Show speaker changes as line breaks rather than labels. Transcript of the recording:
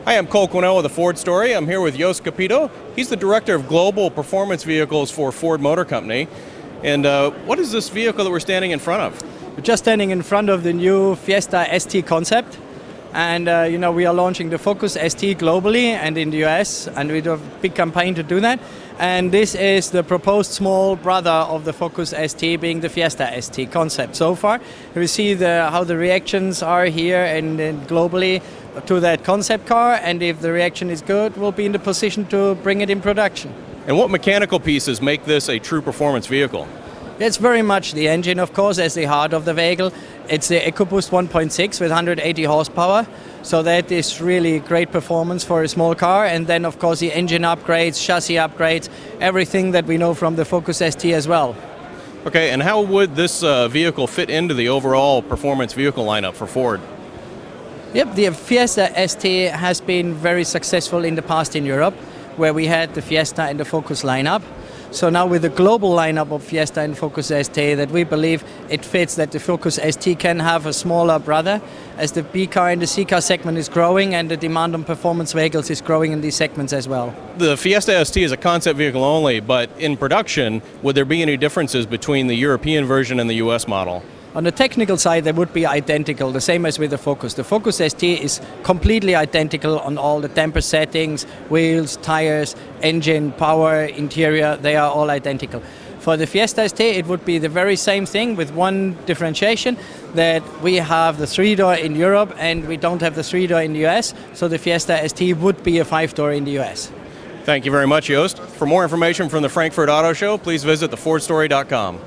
Hi, I'm Cole Quinnell with the Ford Story. I'm here with Jost Capito. He's the Director of Global Performance Vehicles for Ford Motor Company. And what is this vehicle that we're standing in front of?
We're just standing in front of the new Fiesta ST concept. And we are launching the Focus ST globally and in the US, and we do a big campaign to do that. And this is the proposed small brother of the Focus ST, being the Fiesta ST concept. So far, we see how the reactions are here and globally to that concept car, and if the reaction is good, we'll be in the position to bring it in production.
And what mechanical pieces make this a true performance vehicle?
It's very much the engine, of course, as the heart of the vehicle. It's the EcoBoost 1.6 with 180 horsepower, so that is really great performance for a small car. And then, of course, the engine upgrades, chassis upgrades, everything that we know from the Focus ST as well.
Okay, and how would this vehicle fit into the overall performance vehicle lineup for Ford?
Yep, the Fiesta ST has been very successful in the past in Europe, where we had the Fiesta and the Focus lineup. So now with the global lineup of Fiesta and Focus ST, that we believe it fits that the Focus ST can have a smaller brother, as the B car and the C car segment is growing and the demand on performance vehicles is growing in these segments as well.
The Fiesta ST is a concept vehicle only, but in production, would there be any differences between the European version and the US model?
On the technical side, they would be identical, the same as with the Focus. The Focus ST is completely identical on all the damper settings, wheels, tires, engine, power, interior, they are all identical. For the Fiesta ST, it would be the very same thing with one differentiation, that we have the 3-door in Europe and we don't have the 3-door in the US, so the Fiesta ST would be a 5-door in the US.
Thank you very much, Jost. For more information from the Frankfurt Auto Show, please visit thefordstory.com.